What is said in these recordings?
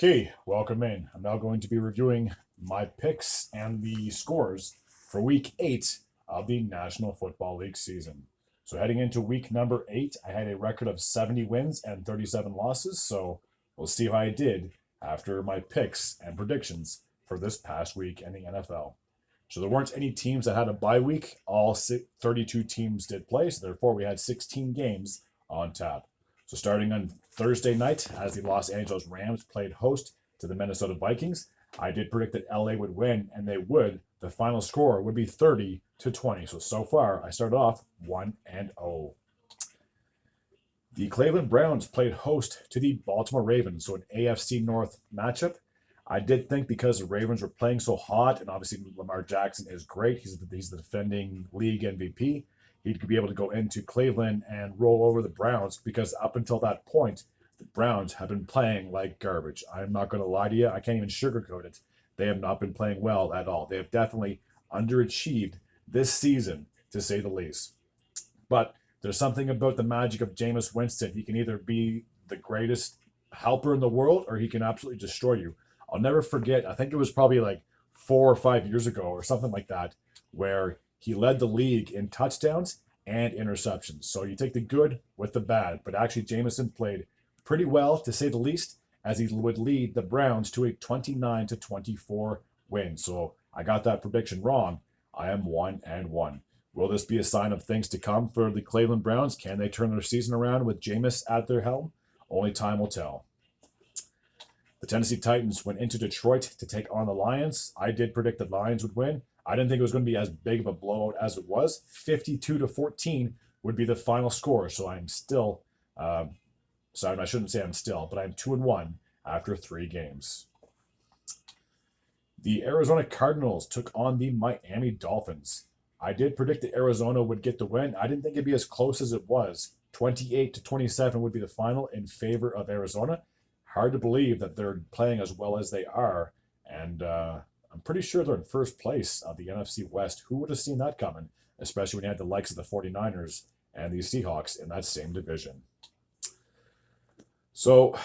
Okay, welcome in. I'm now going to be reviewing my picks and the scores for week 8 of the National Football League season. So, heading into week number 8, I had a record of 70 wins and 37 losses. So, we'll see how I did after my picks and predictions for this past week in the NFL. So, there weren't any teams that had a bye week. All 32 teams did play. So, therefore, we had 16 games on tap. So starting on Thursday night, as the Los Angeles Rams played host to the Minnesota Vikings, I did predict that LA would win, and they would. The final score would be 30-20. So far, I started off 1-0. The Cleveland Browns played host to the Baltimore Ravens, so an AFC North matchup. I did think because the Ravens were playing so hot, and obviously Lamar Jackson is great. He's the defending league MVP. He could be able to go into Cleveland and roll over the Browns because up until that point, the Browns have been playing like garbage. I'm not going to lie to you. I can't even sugarcoat it. They have not been playing well at all. They have definitely underachieved this season, to say the least. But there's something about the magic of Jameis Winston. He can either be the greatest helper in the world or he can absolutely destroy you. I'll never forget, I think it was probably like 4 or 5 years ago or something like that, where he led the league in touchdowns and interceptions. So you take the good with the bad. But actually, Jameson played pretty well, to say the least, as he would lead the Browns to a 29-24 win. So I got that prediction wrong. I am 1-1. Will this be a sign of things to come for the Cleveland Browns? Can they turn their season around with Jameis at their helm? Only time will tell. The Tennessee Titans went into Detroit to take on the Lions. I did predict the Lions would win. I didn't think it was going to be as big of a blowout as it was. 52-14 would be the final score. So I'm still, sorry, I shouldn't say I'm still, but I'm 2-1 after 3 games. The Arizona Cardinals took on the Miami Dolphins. I did predict that Arizona would get the win. I didn't think it'd be as close as it was. 28-27 would be the final in favor of Arizona. Hard to believe that they're playing as well as they are. And I'm pretty sure they're in first place of the NFC West. Who would have seen that coming? Especially when you had the likes of the 49ers and the Seahawks in that same division. So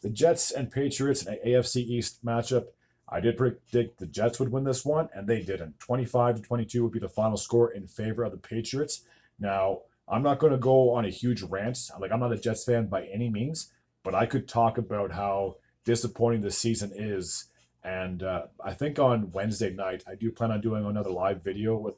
the Jets and Patriots in an AFC East matchup. I did predict the Jets would win this one, and they didn't. 25-22 would be the final score in favor of the Patriots. Now, I'm not going to go on a huge rant. I'm not a Jets fan by any means, but I could talk about how disappointing this season is. And I think on Wednesday night, I do plan on doing another live video with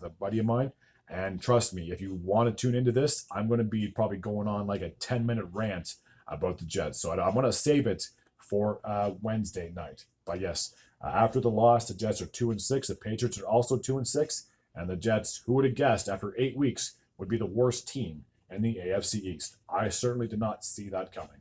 a buddy of mine. And trust me, if you want to tune into this, I'm going to be probably going on like a 10-minute rant about the Jets. So I want to save it for Wednesday night. But yes, after the loss, the Jets are 2-6. The Patriots are also 2-6. And the Jets, who would have guessed after 8 weeks, would be the worst team in the AFC East. I certainly did not see that coming.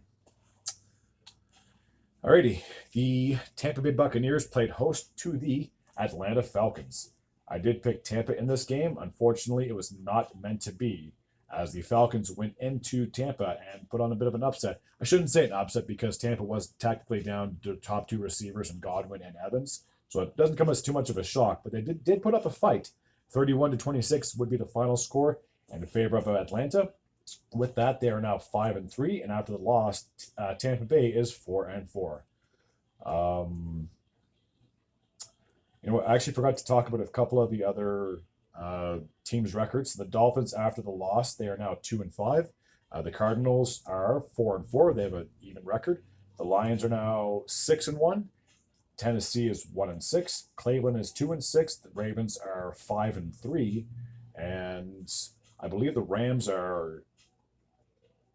Alrighty, the Tampa Bay Buccaneers played host to the Atlanta Falcons. I did pick Tampa in this game. Unfortunately, it was not meant to be, as the Falcons went into Tampa and put on a bit of an upset. I shouldn't say an upset because Tampa was tactically down to top 2 receivers in Godwin and Evans, so it doesn't come as too much of a shock, but they did put up a fight. 31-26 would be the final score in favor of Atlanta. With that, they are now 5-3, and after the loss, Tampa Bay is 4-4. I actually forgot to talk about a couple of the other teams' records. The Dolphins, after the loss, they are now 2-5. The Cardinals are 4-4. They have an even record. The Lions are now 6-1. Tennessee is 1-6. Cleveland is 2-6. The Ravens are 5-3, and I believe the Rams are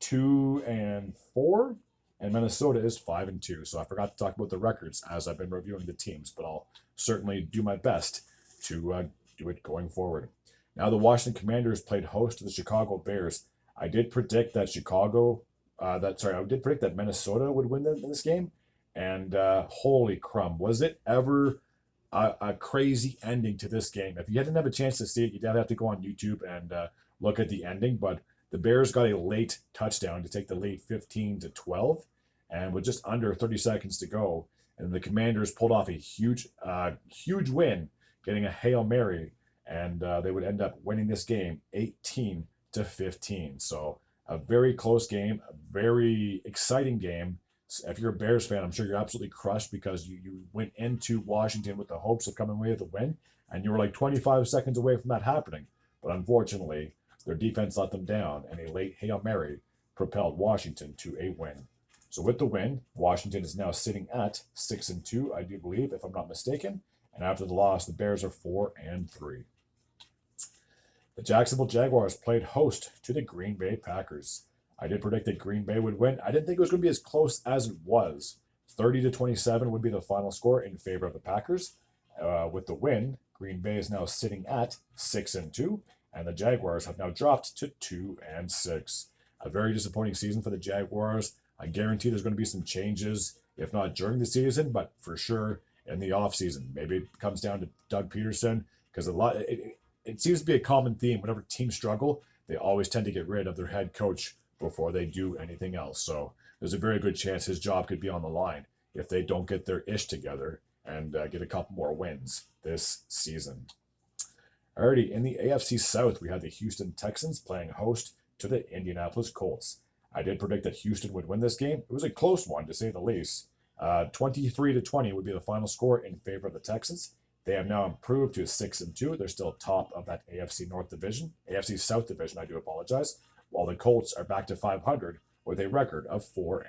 2-4, and Minnesota is 5-2. So I forgot to talk about the records as I've been reviewing the teams, but I'll certainly do my best to do it going forward. Now the Washington Commanders played host to the Chicago Bears. I did predict that I did predict that Minnesota would win this game, and holy crumb, was it ever a crazy ending to this game? If you didn't have a chance to see it, you'd have to go on YouTube and look at the ending, but the Bears got a late touchdown to take the lead 15-12, and with just under 30 seconds to go, and the Commanders pulled off a huge win, getting a Hail Mary, and they would end up winning this game 18-15. So a very close game, a very exciting game, If you're a Bears fan, I'm sure you're absolutely crushed because you went into Washington with the hopes of coming away with a win, and you were like 25 seconds away from that happening. But unfortunately, their defense let them down, and a late Hail Mary propelled Washington to a win. So with the win, Washington is now sitting at 6-2, I do believe, if I'm not mistaken. And after the loss, the Bears are 4-3. The Jacksonville Jaguars played host to the Green Bay Packers. I did predict that Green Bay would win. I didn't think it was going to be as close as it was. 30-27 would be the final score in favor of the Packers. With the win, Green Bay is now sitting at 6-2, and the Jaguars have now dropped to 2-6. A very disappointing season for the Jaguars. I guarantee there's going to be some changes, if not during the season, but for sure in the offseason. Maybe it comes down to Doug Peterson, because it seems to be a common theme. Whenever teams struggle, they always tend to get rid of their head coach before they do anything else. So there's a very good chance his job could be on the line if they don't get their ish together and get a couple more wins this season. Alrighty, in the AFC South, we had the Houston Texans playing host to the Indianapolis Colts. I did predict that Houston would win this game. It was a close one, to say the least. 23-20 would be the final score in favor of the Texans. They have now improved to 6-2. They're still top of that AFC South division, I do apologize, while the Colts are back to 500 with a record of 4-4.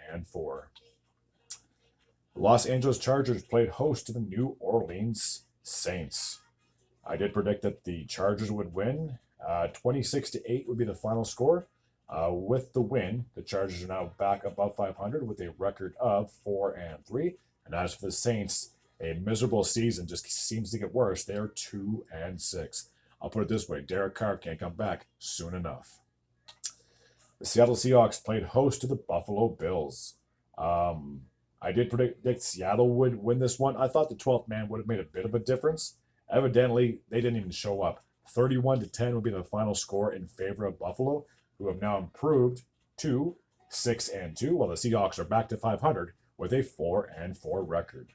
The Los Angeles Chargers played host to the New Orleans Saints. I did predict that the Chargers would win. 26-8 would be the final score. With the win, the Chargers are now back above 500 with a record of 4-3. And as for the Saints, a miserable season just seems to get worse. They're 2-6. I'll put it this way: Derek Carr can't come back soon enough. The Seattle Seahawks played host to the Buffalo Bills. I did predict Seattle would win this one. I thought the 12th man would have made a bit of a difference. Evidently, they didn't even show up. 31-10 would be the final score in favor of Buffalo, who have now improved to 6-2, while the Seahawks are back to 500 with a 4-4 record.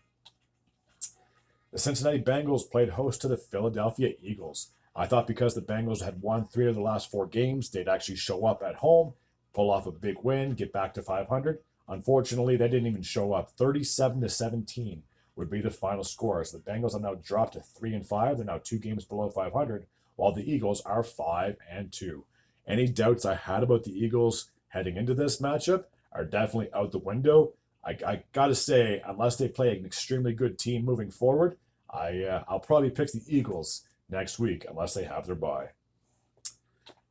The Cincinnati Bengals played host to the Philadelphia Eagles. I thought because the Bengals had won 3 of the last 4 games, they'd actually show up at home, pull off a big win, get back to 500. Unfortunately, they didn't even show up. 37-17 would be the final score. So the Bengals have now dropped to 3-5. They're now 2 games below 500, while the Eagles are 5-2. Any doubts I had about the Eagles heading into this matchup are definitely out the window. I got to say, unless they play an extremely good team moving forward, I'll probably pick the Eagles next week unless they have their bye.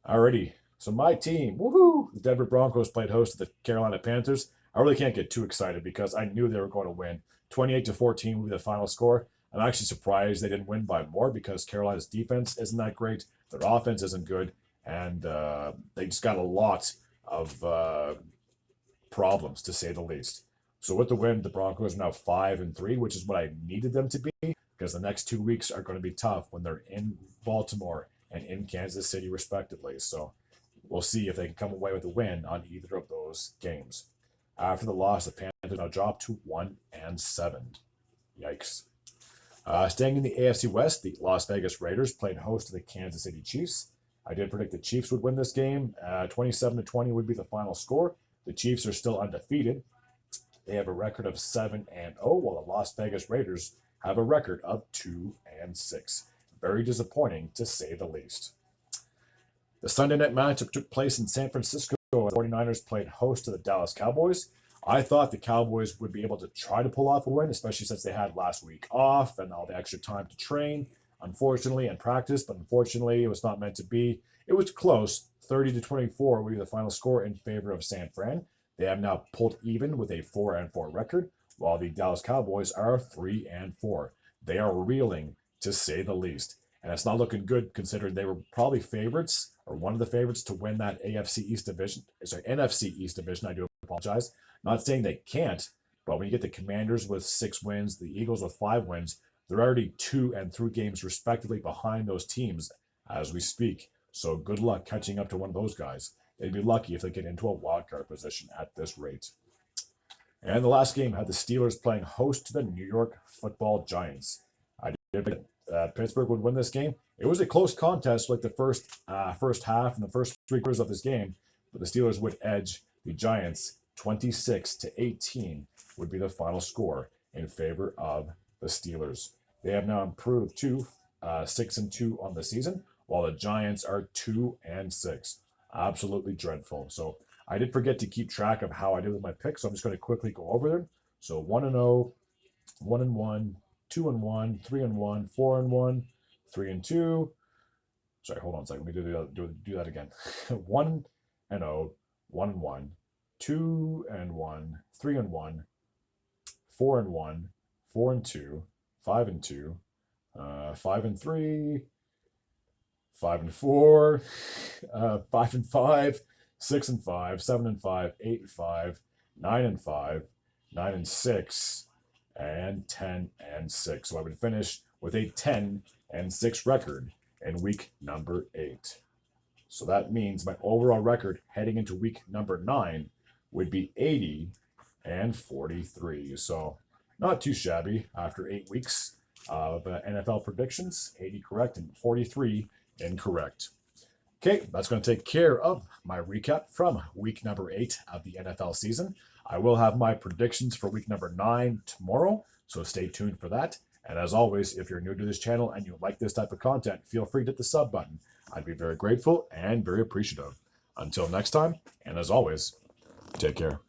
Alrighty, so my team, woohoo! The Denver Broncos played host to the Carolina Panthers. I really can't get too excited because I knew they were going to win. 28-14 would be the final score. I'm actually surprised they didn't win by more because Carolina's defense isn't that great. Their offense isn't good. And they just got a lot of problems, to say the least. So with the win, the Broncos are now 5-3, which is what I needed them to be, because the next 2 weeks are going to be tough when they're in Baltimore and in Kansas City, respectively. So we'll see if they can come away with a win on either of those games. After the loss, the Panthers now dropped to 1-7. Yikes. Staying in the AFC West, the Las Vegas Raiders played host to the Kansas City Chiefs. I did predict the Chiefs would win this game. 27-20 would be the final score. The Chiefs are still undefeated. They have a record of 7-0, while the Las Vegas Raiders have a record of 2-6. Very disappointing, to say the least. The Sunday night matchup took place in San Francisco. The 49ers played host to the Dallas Cowboys. I thought the Cowboys would be able to try to pull off a win, especially since they had last week off and all the extra time to train, unfortunately, and practice. But unfortunately, it was not meant to be. It was close. 30-24 would be the final score in favor of San Fran. They have now pulled even with a 4-4 record, while the Dallas Cowboys are 3-4. They are reeling, to say the least. And it's not looking good considering they were probably favorites, or one of the favorites, to win that NFC East division. NFC East division, I do apologize. Not saying they can't, but when you get the Commanders with 6 wins, the Eagles with 5 wins, they're already 2 and 3 games respectively behind those teams as we speak. So good luck catching up to one of those guys. They'd be lucky if they get into a wildcard position at this rate. And the last game had the Steelers playing host to the New York Football Giants. I did predict Pittsburgh would win this game. It was a close contest, like the first half and the first 3 quarters of this game, but the Steelers would edge the Giants 26-18 would be the final score in favor of the Steelers. They have now improved to 6-2 on the season, while the Giants are 2-6. Absolutely dreadful. So I did forget to keep track of how I did with my picks, so I'm just going to quickly go over them. So 1-0, 1-1, 2-1, 3-1, 4-1, 3-2. Sorry, hold on a second. Let me do that again. 1-0, 1-1, 2-1, 3-1, 4-1, 4-2, 5-2, 5-3, 5-4, 5-5, 6-5, 7-5, 8-5, 9-5, 9-6, and 10-6. So I would finish with a 10-6 record in week number 8. So that means my overall record heading into week number 9 would be 80-43. So not too shabby after 8 weeks of NFL predictions. 80 correct and 43 incorrect. Okay, that's going to take care of my recap from week number 8 of the NFL season. I will have my predictions for week number 9 tomorrow, so stay tuned for that. And as always, if you're new to this channel and you like this type of content, feel free to hit the sub button. I'd be very grateful and very appreciative. Until next time, and as always, take care.